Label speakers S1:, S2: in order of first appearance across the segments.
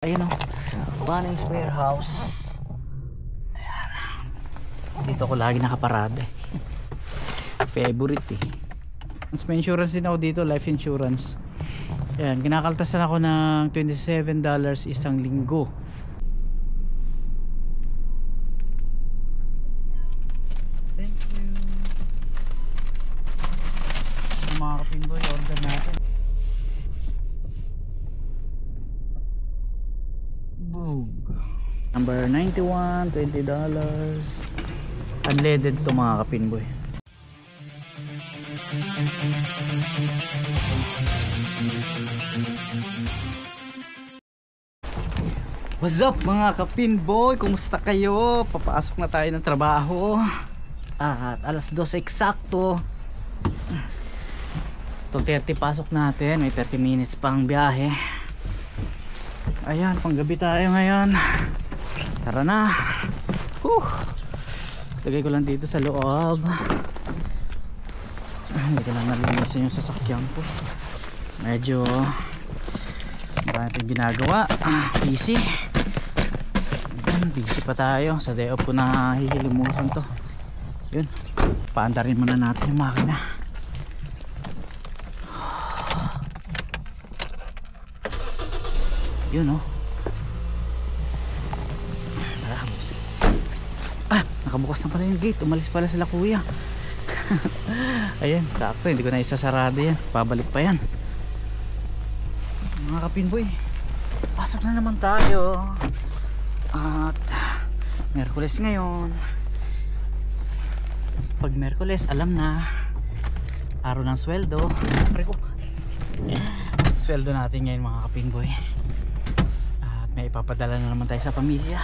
S1: Ayun o, Bunnings Warehouse. Ayan. Dito ko lagi nakaparada eh. Favorite eh. May insurance din ako dito, life insurance. Ayan, kinakaltasan ako ng $27 isang linggo. Thank you. So, mga kapinboy, order natin. Boom. Number 91, $20. Unleaded to mga kapinboy. What's up mga kapinboy? Kumusta kayo? Papasok na tayo ng trabaho. At alas 2 eksakto. 2:30 pasok natin. May 30 minutes pang biyahe. Ayan, panggabi tayo ngayon. Tara na. Tagay ko lang dito sa loob. Hindi ko lang nalinisin yung sasakyan ko. Medyo marami tayong ginagawa. Busy. Busy pa tayo. Sa day off ko na hihilimusan to. Yun, paandarin muna natin yung makina. Yun o. Nakabukas na pala yung gate. Umalis pala sila kuya. Ayan, sakto. Hindi ko na isasarado yan. Pabalik pa yan. Mga kapinboy, pasok na naman tayo. At Merkules ngayon. Pag Merkules, alam na, araw ng sweldo. Sweldo natin ngayon mga kapinboy. May ipapadala na naman tayo sa pamilya.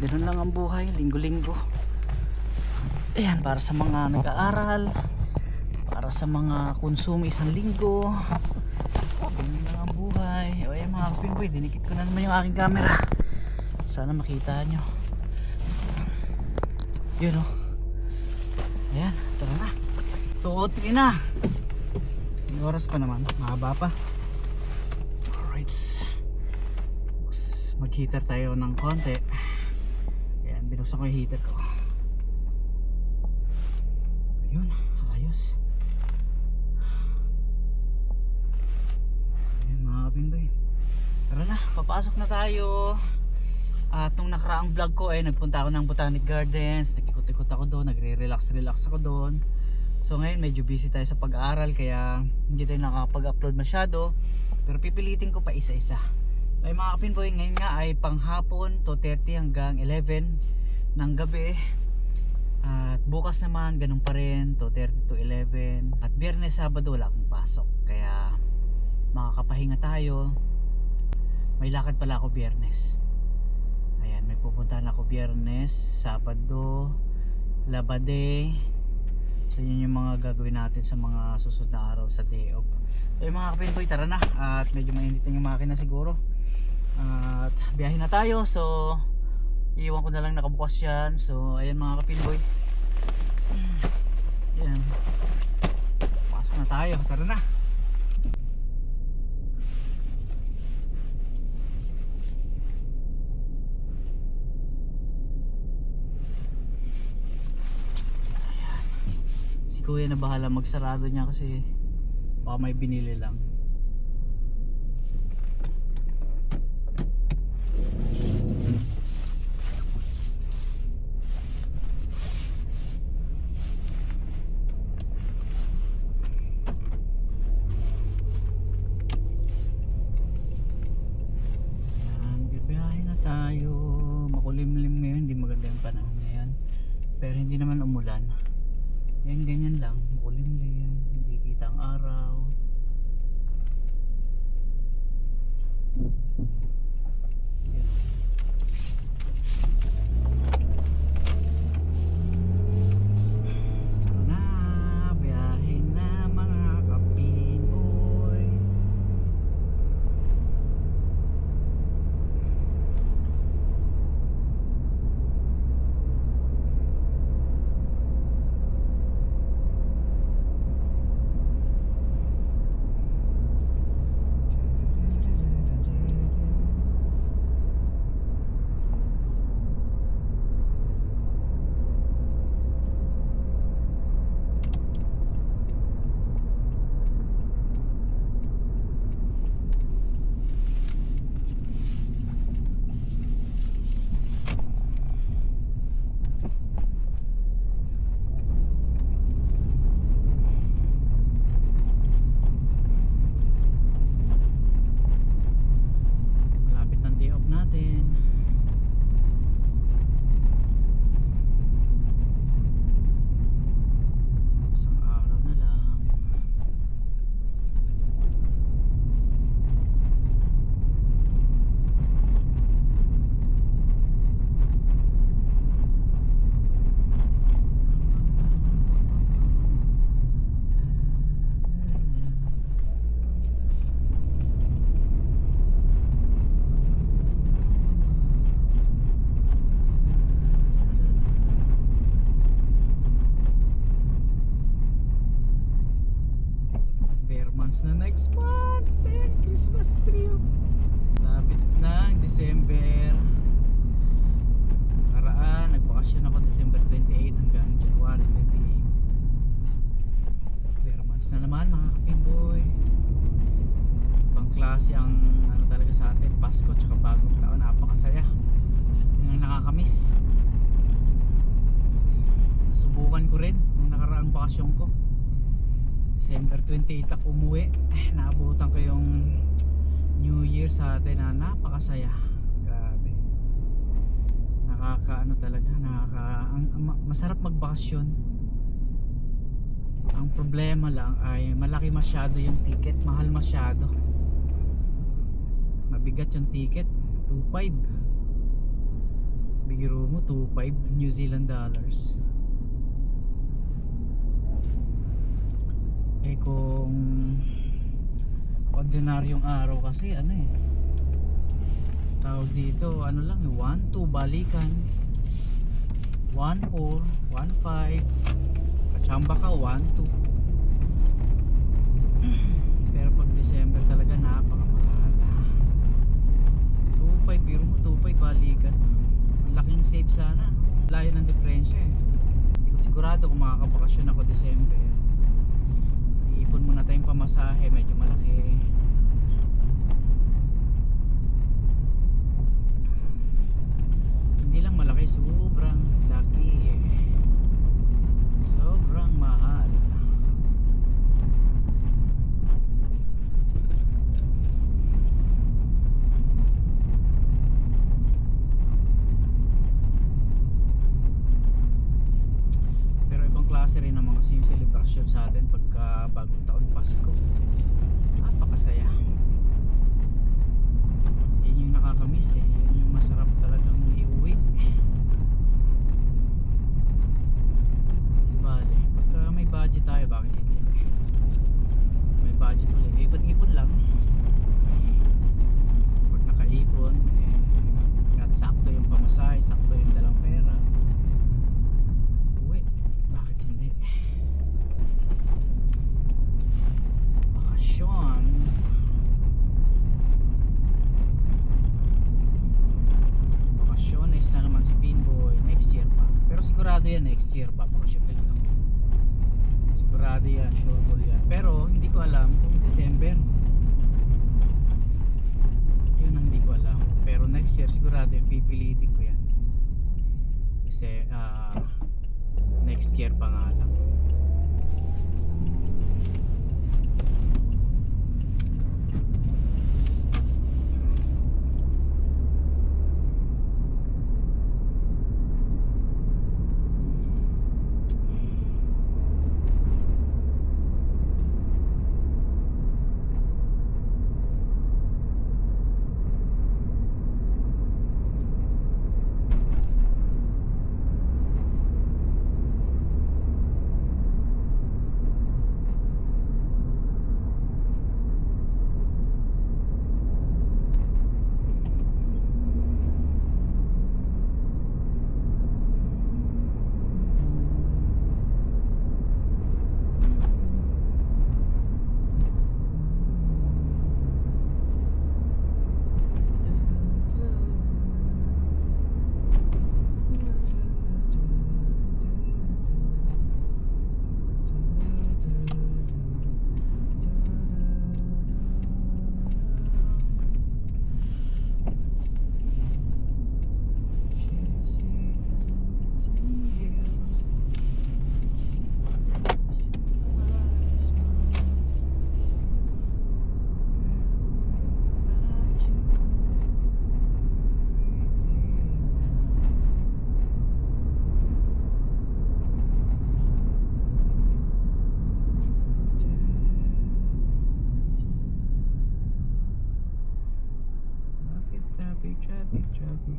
S1: Ganun lang ang buhay, linggo-linggo. Ayan, para sa mga nag-aaral, para sa mga konsumo isang linggo. Ganun lang ang buhay. Ayan mga kapinboy, dinikit ko na naman yung aking camera. Sana makita nyo. Yun o. Ayan, tara na. 2:03 na. May oras pa naman, mahaba pa. Alright, mag-heater tayo ng konti. Ayan, binuksan ko yung heater ko. Ayun, ayos. Ayan mga kapinboy, tara na, papasok na tayo. At nung nakaraang vlog ko ay nagpunta ako ng Botanic Gardens. Nag-ikot-ikot ako doon, nagre-relax ako doon. So ngayon medyo busy tayo sa pag-aaral, kaya hindi tayo nakakapag-upload masyado. Pero pipilitin ko pa isa-isa. Ay mga kapinboy, ngayon nga ay panghapon, 2:30 hanggang 11 ng gabi. At bukas naman ganun pa rin, 2:30 to 11. At Biyernes, Sabado wala akong pasok, kaya makakapahinga tayo. May lakad pala ako Biyernes. Ayan, may pupuntahan ako Biyernes, Sabado, Labade. So yun yung mga gagawin natin sa mga susunod na araw sa day off. So yung mga kapinboy, tara na. At medyo mainit na yung makina siguro. At biyahe na tayo. So iiwan ko na lang nakabukas yan. So ayan mga kapinboy, ayan, pasok na tayo, tara na. Ayan, si kuya na bahala magsarado niya kasi baka may binili lang. Makulimlim ngayon, hindi maganda yung panahon ngayon. Pero hindi naman umulan. Yan, ganyan lang, makulimlim, hindi kita ang araw. Yan. Na, biyahe na mga kapinboy. natin. Isang araw na lang. Na next month, Christmas tree. Lapit na ang December. Karaan, nagbakasyon ako December 28 hanggang January 28. Bare months na naman mga kapimboy. Ibang klase ang ano talaga sa atin, Pasko tsaka bagong taon, napakasaya. Yun ang nakakamiss. Subukan ko rin nung nakaraang bakasyon ko. December 28 ako umuwi. Naabutan ko yung New Year sa atin na napakasaya. Grabe. Nakakaano talaga, masarap magbakasyon. Ang problema lang ay malaki masyado yung ticket, mahal masyado. Mabigat yung ticket, 2.5. Biro mo 2.5 New Zealand dollars. Eh kung ordinaryong araw kasi ano eh, tawag dito ano lang, 1-2 balikan, 1-4, 1-5 kachamba ka 1-2. Pero pag December talaga napakamahal. 2.5, biro mo 2.5 balikan. Ang laking save sana, layo ng diferensya eh. Hindi ko sigurado kung makakabakasyon ako December. Ipon muna tayong pamasahe, medyo malaki. Hindi lang malaki, sobrang laki. Sobrang mahal. Pero ibang klase rin naman kasi yung celebration sa atin pagka bagong taon, Pasko. Napakasaya. Yun yung nakakamiss eh. Yun yung masarap talagang iuwi. Bale, pagka may budget tayo, bakit hindi? May budget ulit, ipon-ipon lang. Pag nakaipon eh, sakto yung pamasahe, sakto yung dalang pera, uwi, bakit hindi? Bakasyon. Bakasyones na naman si Pinboy. Next year pa. Pero sigurado yan, next year pa bakasyon nila. Sigurado yan, sure ball yan. Pero hindi ko alam kung December. Yun ang hindi ko alam. Pero next year sigurado yung pipilitin ko yan. Kasi next year pa nga lang.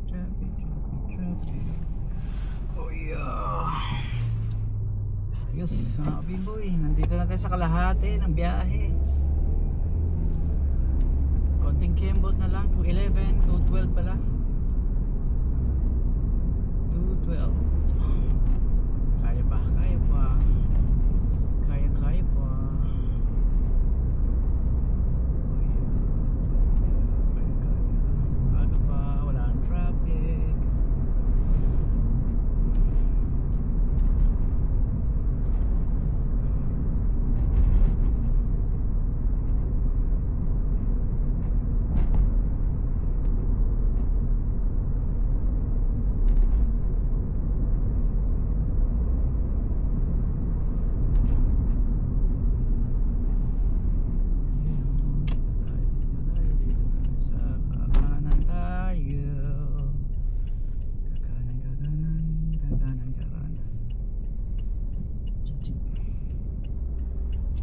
S1: traffic. Oh yeah. Ayos mga kabiboy, nandito na tayo sa kalahati ng biyahe. Konting kembot na lang, 211, 212 pala. 212. Kaya pa. Kaya pa. Aga pa, wala ang traffic.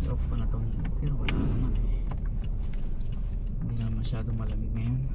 S1: Off ko na itong heater, wala naman hindi naman masyadong malamig ngayon.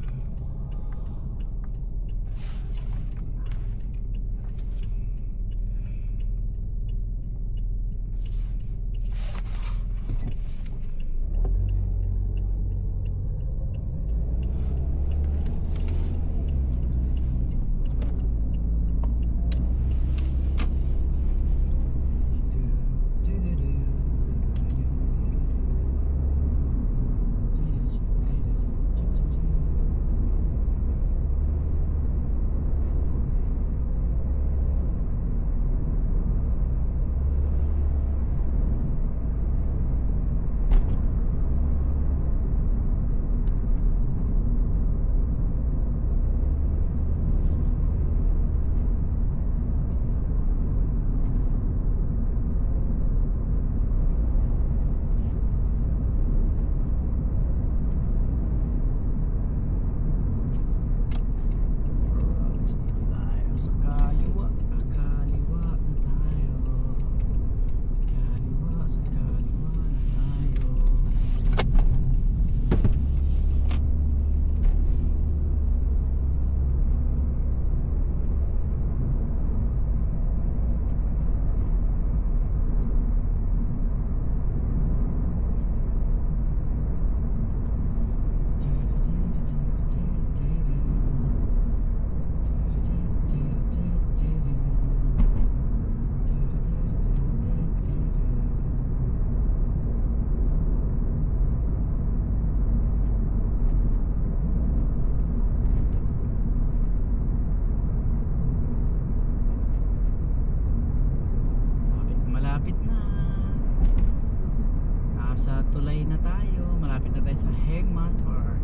S1: Nasa tulay na tayo, malapit na tayo sa Hegman Park.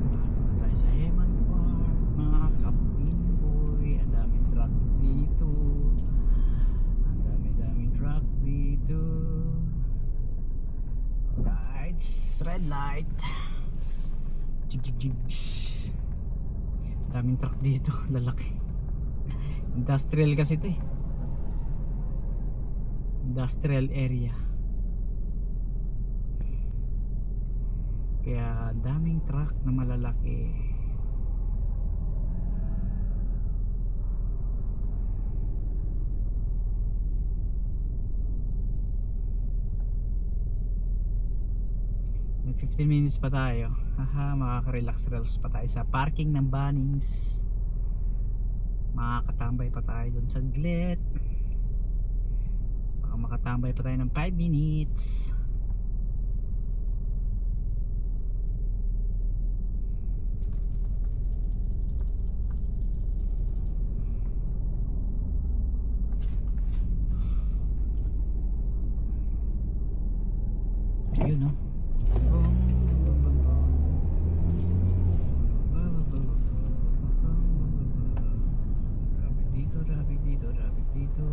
S1: Malapit na tayo sa Hegman Park, mga kapinboy. Ang daming truck dito. Ang daming truck dito. Alright, red light. Ang daming truck dito, lalaki. Industrial kasi ito eh. Industrial area. Kaya daming truck na malalaki. May 15 minutes pa tayo. Haha, makaka-relax pa tayo sa parking ng Bunnings. Makakatambay pa tayo dun saglit. Makatambay pa tayo ng 5 minutes. Yun, no? Traffic dito.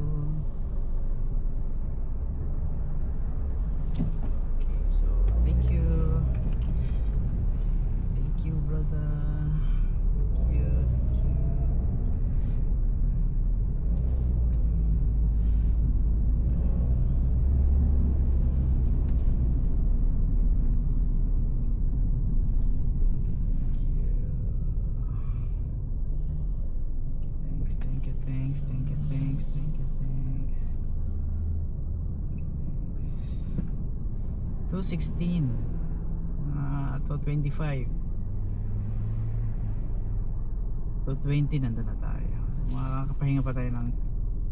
S1: 2:16, 2:25, 2:20 nandun na tayo. So, makakapahinga pa tayo ng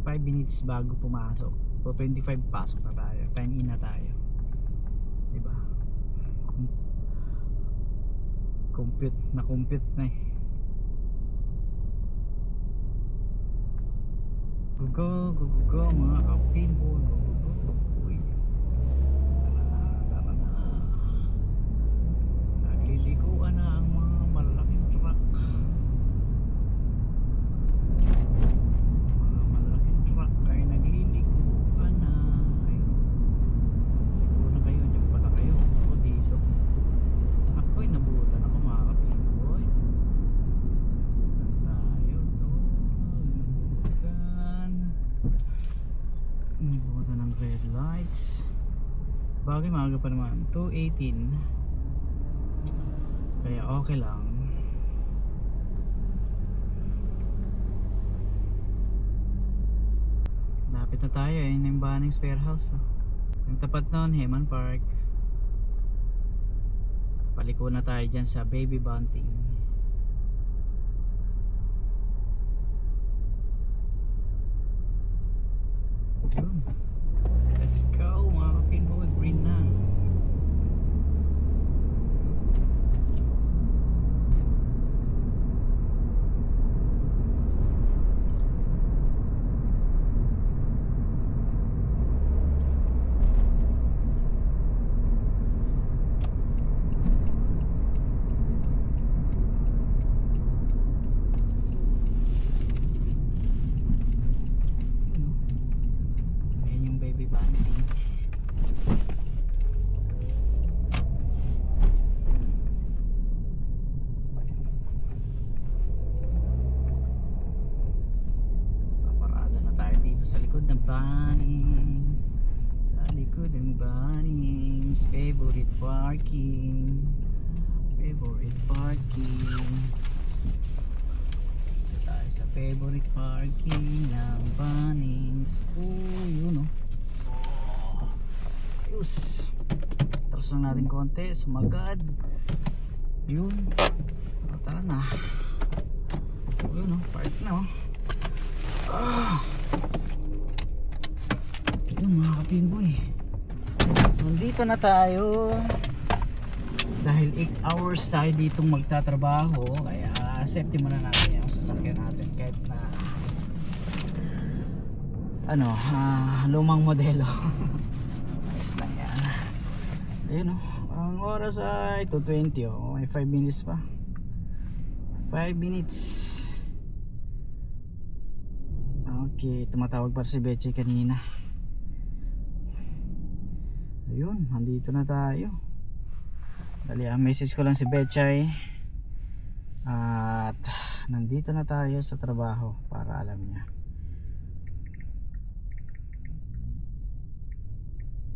S1: 5 minutes bago pumasok. 2:25 pasok na tayo, time in na tayo, diba? Compute na eh. Go mga kapinbol. Uy, tara na. Nagliliguan na ang mga malaking truck. Mga malaking truck ay nagliliguan na. Ligo na kayo, dyan pala kayo. Ako dito. Ako'y nabutan ako mga kapinbol. Tayo to. Nabutan ng red lights. Bagay maaga pa naman, 2:18, kaya okay lang. Lapit na tayo eh, yung Bunnings Warehouse. Yung tapat nun, Heman Park. Paliko na tayo dyan sa Baby Bunting. Let's go mga kapinboy, green na. Sa likod ng Bunnings, sa likod ng Bunnings, favorite parking. Ito tayo sa favorite parking ng Bunnings. Yun ayos. Tras lang natin konti, sumagad. Yun, tara na. Yun park na Yun mga kapinboy, nandito na tayo. Dahil 8 hours tayo ditong magtatrabaho, kaya safety muna natin yung sasakyan natin kahit na lumang modelo. Ayos lang yan. Ayun ang oras ay 2:20 may 5 minutes pa. 5 minutes. Okay, tumatawag para si Betchay kanina. Ayun, nandito na tayo. Dali, message ko lang si Betchay. At nandito na tayo sa trabaho para alam niya.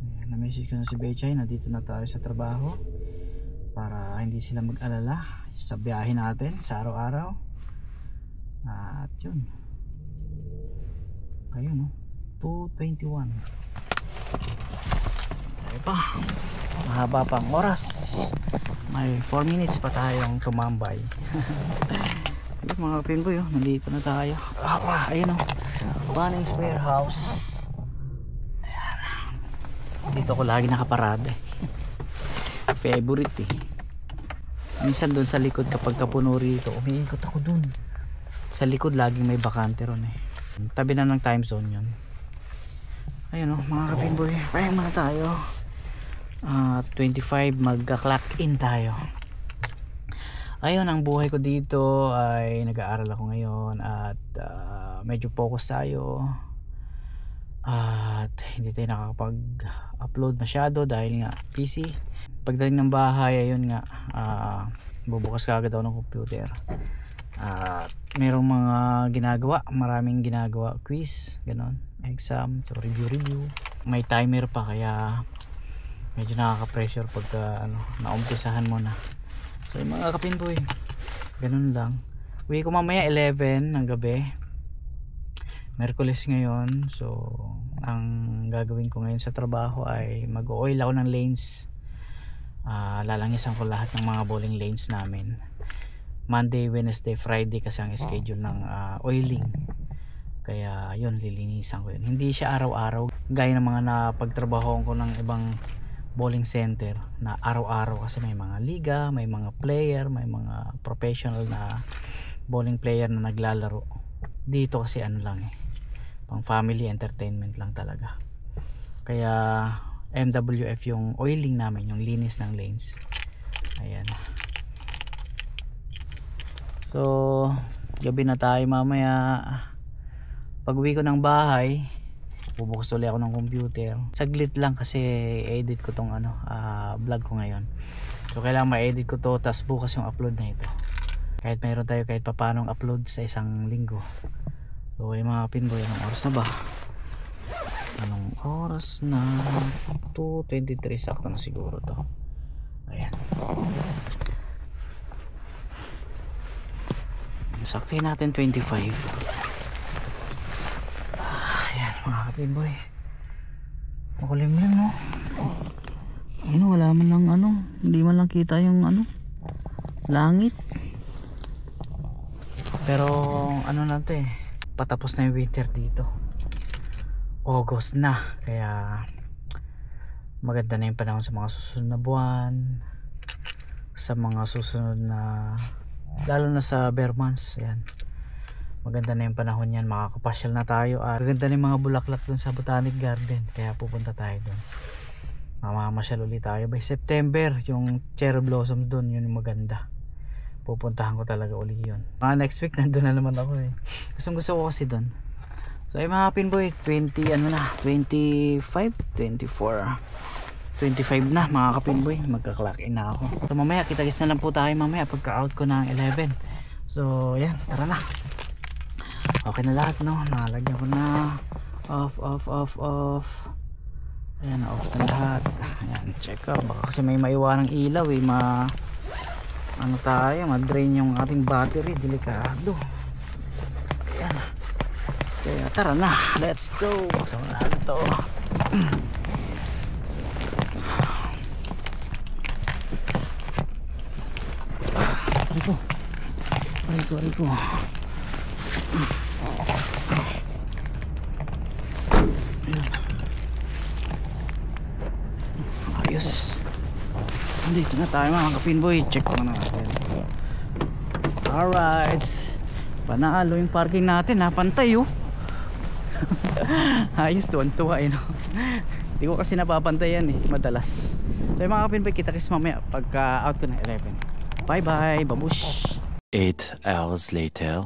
S1: Ayan, na-message ko na si Betchay, nandito na tayo sa trabaho para hindi sila mag-alala sa biyahe natin sa araw-araw. At yun. Ayun 2:21. Tayo pa, mahaba pang oras, may 4 minutes pa tayong tumambay. Ayun mga kapinboy, nandito na tayo. Ayun Bunnings Warehouse. Ayan. Dito ko lagi nakaparada favorite minsan doon sa likod kapag kapuno rito, umiikot ako doon sa likod, laging may bakante ron tabi na ng time zone yun. Ayun mga kapinboy, pahinga muna tayo. 25 magka-clock in tayo. Ayun, ang buhay ko dito ay nag-aaral ako ngayon at medyo focus tayo at hindi tayo nakakapag-upload masyado dahil nga busy. Pagdating ng bahay, ayun nga, bubukas ka agad ako ng computer at merong mga ginagawa, maraming ginagawa, quiz, ganon, exam, so review. May timer pa kaya medyo nakaka-pressure pagka naumpisahan mo na. So yung mga kapinboy, ganun lang. Uwi ko mamaya 11 ng gabi, Merkules ngayon. So ang gagawin ko ngayon sa trabaho ay mag-oil ako ng lanes lalangisan ko lahat ng mga bowling lanes namin Monday, Wednesday, Friday kasi ang schedule ng oiling. Kaya yun, lilinisan ko yun. Hindi siya araw-araw gaya ng mga napagtrabahoan ko ng ibang bowling center na araw-araw, kasi may mga liga, may mga player, may mga professional na bowling player na naglalaro. Dito kasi ano lang pang family entertainment lang talaga. Kaya MWF yung oiling namin, yung linis ng lanes. Ayan. So gabi na tayo mamaya. Pag uwi ko ng bahay, bubukas ulit ako ng computer. Saglit lang kasi edit ko tong vlog ko ngayon. So kailangan ma-edit ko to, tas bukas yung upload na ito. Kahit mayroon tayo kahit papanong upload sa isang linggo. So yung mga pinboy, anong oras na ba? Anong oras na? 2:23, sakto na siguro to. Ayan. Sakto natin 25. Ayan mga kapinboy, makulim lang no. Wala man lang hindi man lang kita yung langit. Pero na to patapos na yung winter dito. August na, kaya maganda na yung panahon sa mga susunod na buwan, sa mga susunod na, lalo na sa bare months. Ayan, maganda na yung panahon yan, makakapasyal na tayo at maganda na yung mga bulaklak dun sa Botanic Garden, kaya pupunta tayo dun. Mamamasyal ulit tayo by September, yung cherry blossom dun, yun yung maganda. Pupuntahan ko talaga ulit yun. Next week nandun na naman ako gusto ko kasi dun. So ay mga pinboy, 25, 24, 25 na mga kapinboy, magka-clock in na ako. So mamaya kita-kits na lang po tayo mamaya pagka out ko ng 11. So yan, tara na. Okay na lahat no, nalagyan ko na off. Ayan, off na lahat. Ayan, check out, baka kasi may maiwanang ilaw tayo, ma-drain yung ating battery, delikado. Ayan, kaya tara na, let's go. Buksan na natin to. Riko. Ayos. Dito na tayo mga kapinboy. Check mo na natin. Alright, panalo yung parking natin pantay ayos, tuwan-tuwa no? Hindi ko kasi napapantayan madalas. So yung mga kapinboy, kita-kits mamaya pagka out ko ng 11. Bye bye, babush.
S2: 8 hours later.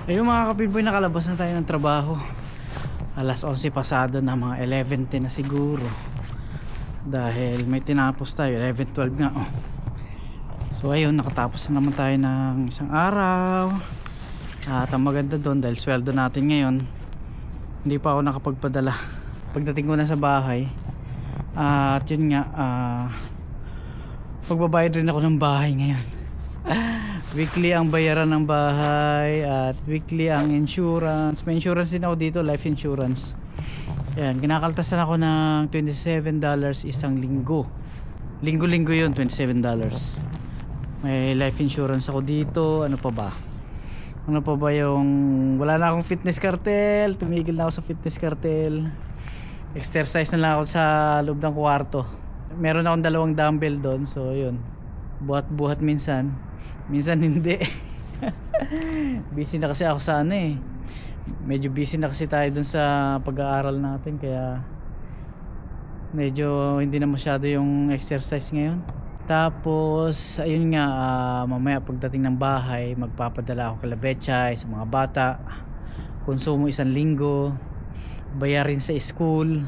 S1: Ayun mga kapinboy, nakalabas na tayo ng trabaho. Alas 11 pasado na, mga 11:10 na siguro. Dahil may tinapos tayo, 11:12 nga So ayun, nakatapos na naman tayo ng isang araw. At ang maganda doon, dahil sweldo natin ngayon, hindi pa ako nakapagpadala pagdating ko na sa bahay. At yun nga, magbabayad rin ako ng bahay ngayon. Weekly ang bayaran ng bahay at weekly ang insurance. May insurance din ako dito, life insurance. Ayan, kinakaltasan ako ng $27 isang linggo. Linggo-linggo yun, $27. May life insurance ako dito. Ano pa ba yung, wala na akong fitness cartel, tumigil na ako sa fitness cartel. Exercise na lang ako sa loob ng kwarto. Meron akong 2 dumbbell doon, so yun, buhat minsan hindi. Busy na kasi ako sa medyo busy na kasi tayo dun sa pag-aaral natin, kaya medyo hindi na masyado yung exercise ngayon. Tapos ayun nga, mamaya pagdating ng bahay, magpapadala ako kala Betchay sa mga bata, konsumo isang linggo, bayarin sa school,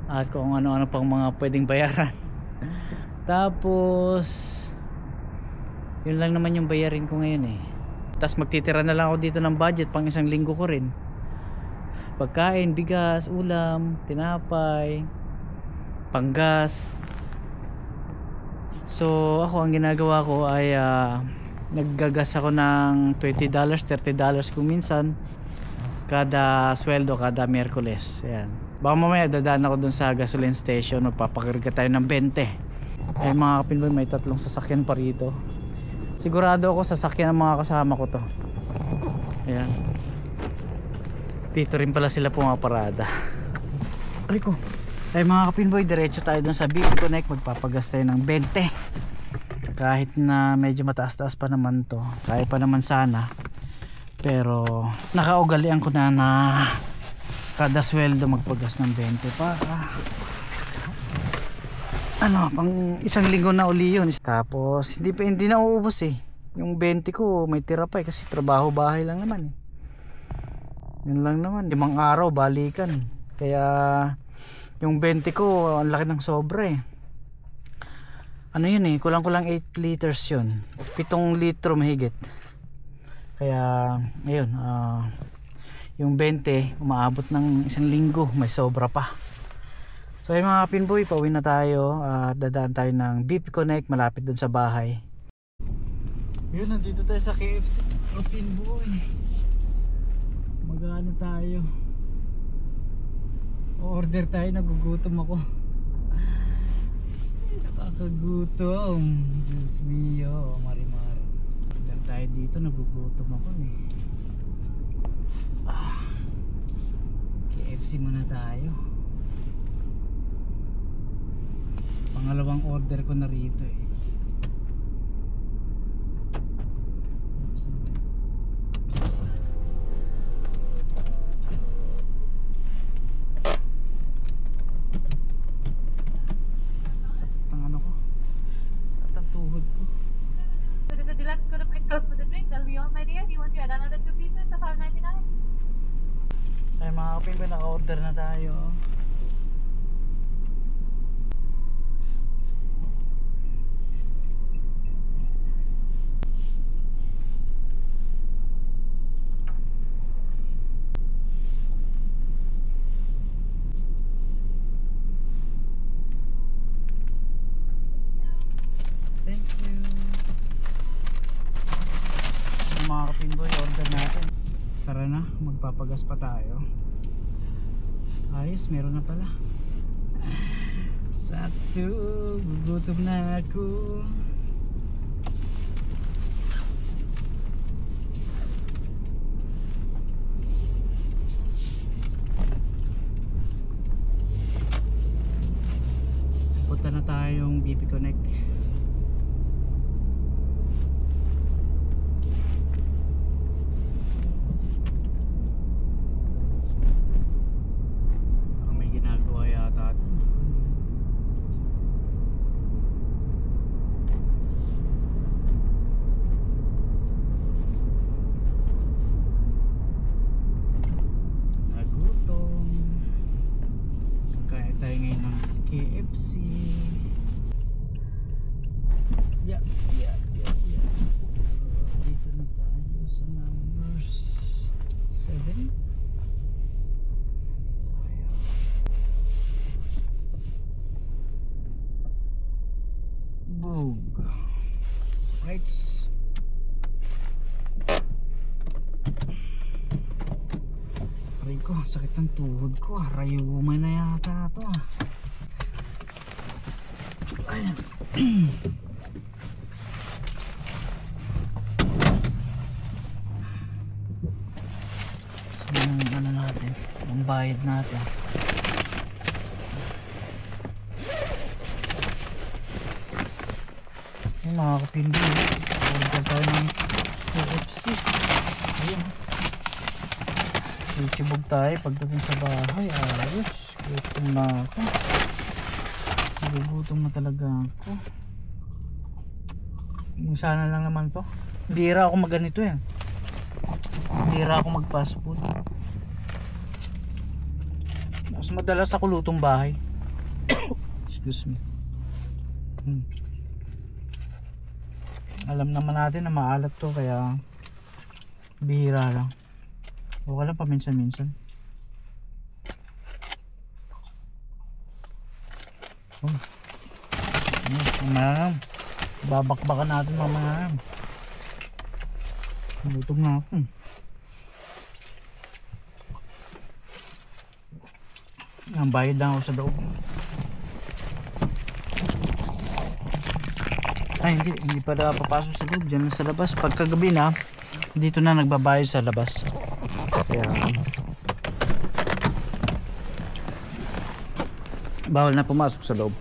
S1: at kung ano-ano pang mga pwedeng bayaran. Tapos yun lang naman yung bayarin ko ngayon Tapos magtitira na lang ako dito ng budget pang isang linggo ko rin. Pagkain, bigas, ulam, tinapay, panggas. So ako, ang ginagawa ko ay naggagas ako ng $20, $30 kung minsan kada sweldo, kada Miyerkules. Ayan. Baka mamaya dadaan ako dun sa gasoline station, magpapakarga tayo ng 20. Ay mga kapinboy, may 3 sasakyan pa rito. Sigurado ako sasakyan ng mga kasama ko to. Ayan. Dito rin pala sila pumaparada. Rico. Ay mga kapinboy, diretso tayo dun sa BP Connect. Magpapagas tayo ng 20. Kahit na medyo mataas-taas pa naman to, kaya pa naman sana. Pero nakaugalian ko na kada sweldo magpagas ng 20 pa. Ano, pang isang linggo na uli yun. Tapos hindi na uubos eh. Yung 20 ko may tira pa eh, kasi trabaho bahay lang naman eh. Yun lang naman, 5 araw balikan. Kaya yung 20 ko ang laki ng sobra eh. Ano yun eh, kulang-kulang 8 liters yun, 7 litro mahigit. Kaya ayun, yung 20 umaabot ng isang linggo, may sobra pa. So yung mga kapinboy, pauwi na tayo. Dadaan tayo ng BP Connect malapit dun sa bahay. Yun, nandito tayo sa KFC kapinboy. Mag-ano tayo, order tayo, nagugutom ako. Nakakagutom, Diyos mio, marimar. Order tayo dito, nagugutom ako eh. KFC muna tayo. Pangalawang order ko na rito eh. Sakit ang ano ko. Sakit ang tuhod ko.
S3: So the deluxe could have picked up for the drink. That'll be all, my dear. Do you want to add another 2 pieces of $5.99?
S1: Ay mga kapin ko, naka-order na tayo. Thank you. Mga kapinboy, order natin. Tara na, magpapagas pa tayo. Ayos, meron na pala. Sakto, gugutom na ako. Punta na tayong BP Connect. KFC. Yeah. Dito na tayo sa numbers 7. Boom. Right. Rico, sakit ng tuhod ko. Rayuma na yata ito ah. Ayan. So, ano natin, ang bayad natin. Yung mga kapindi, order tayo ng KFC. Ayun, chichibog tayo pagdating sa bahay. Ayos, gutom na ako. Nagugutom na talaga ako. Sana lang naman to. Bira ako magganito eh. Bira ako mag fast food. Mas madalas ako lutong bahay. Excuse me. Alam naman natin na maalat to, kaya bihira lang. Okay lang paminsan-minsan. Mamaya babakbakan natin mamaya. Lutong na ako. Ang bayad lang ako sa loob. Ay, hindi pa na papasok sa loob. Diyan lang sa labas. Pagkagabi na, dito na nagbabayad sa labas. Kaya, bawal na pumasok sa loob.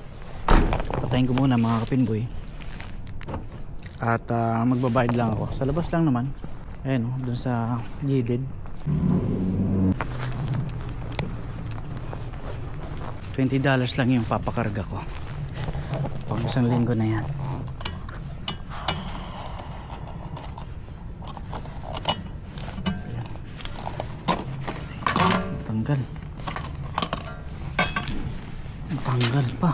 S1: Patayin ko muna mga kapinboy. At magbabayad lang ako. Sa labas lang naman. Ayan o, dun sa gilid. $20 lang yung papakarga ko. Pang isang linggo na yan. Tanggal. Tanggal pa.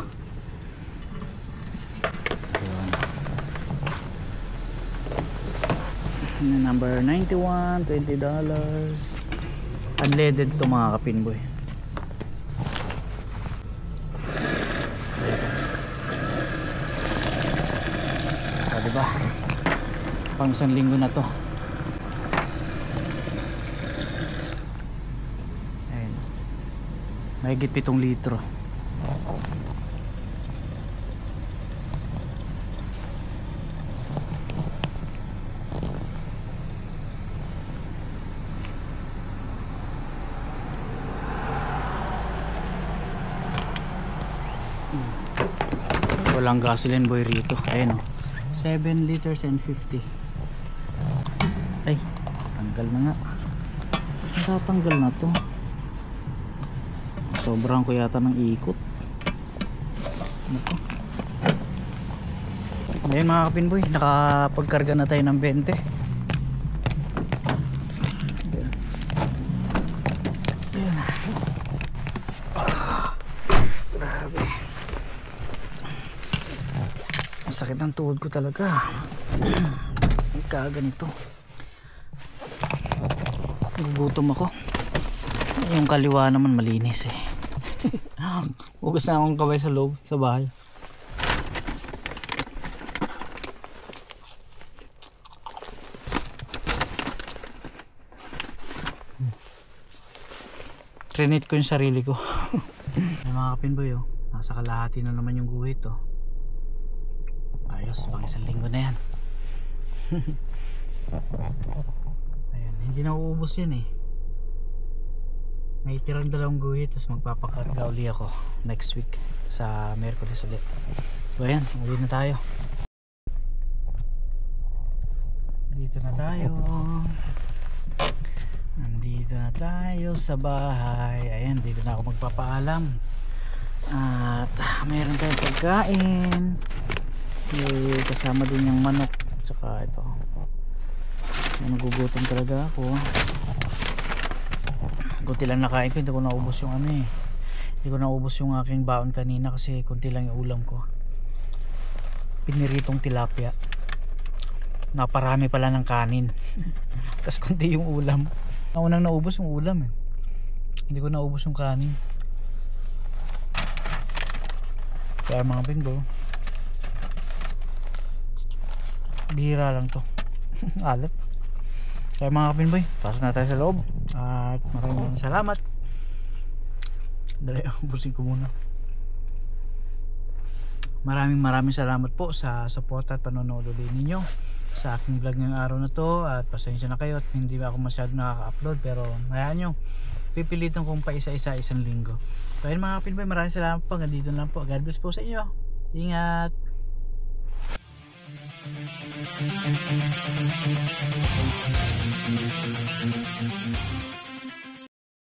S1: Ayan. Number 91, $20. Unleaded to mga kapinboy. Diba? Pang isang linggo na to. Ayun. Mahigit 7 litro. Walang gasoline boy rito. Ayun o. 7 liters and 50. Ay, tanggal na nga. Natatanggal na to. Sobrang ko yata ng ikot. Ano to? Ngayon mga kapinboy, nakapagkarga na tayo ng 20. Ayan. Grabe. Sakit ng tuhod ko talaga. Kaganito. Gugutom ako. Yung kaliwa naman malinis eh. Hugas na akong kamay sa loob, sa bahay. Trinit ko yung sarili ko. Ay, mga kapinboy, oh. Nasa kalahati na naman yung guhit, oh. Ayos, pang isang linggo na yan. Ayan, hindi na uubos yan eh. May tirang 2 guhit, tapos magpapakarga uli ako next week sa Merkulis ulit. So ayan, uli na tayo. Dito na tayo. Nandito na tayo sa bahay. Ayan, dito na ako magpapaalam. At meron tayong pagkain. May kasama din yung manok. Tsaka ito. Nagugutom talaga ako. Kunti lang nakain ko. Hindi ko naubos yung ano eh. Hindi ko naubos yung aking baon kanina kasi kunti lang yung ulam ko. Piniritong tilapia. Naparami pala ng kanin. Tapos kunti yung ulam. Ang unang naubos yung ulam eh. Hindi ko naubos yung kanin. Kaya mga pingo, bihira lang to. Alat. Kaya mga kapinboy, pasok na tayo sa loob. At maraming salamat. Dali, busin ko muna. Maraming salamat po sa support at panonood ulit ninyo sa aking vlog ngayong araw na to. At pasensya na kayo at hindi ba ako masyado nakaka-upload, pero hayaan nyo, pipilitan kong pa isa-isa isang linggo. So ayun mga kapinboy, maraming salamat po. Hanggang dito lang po. God bless po sa inyo. Ingat. Thank you.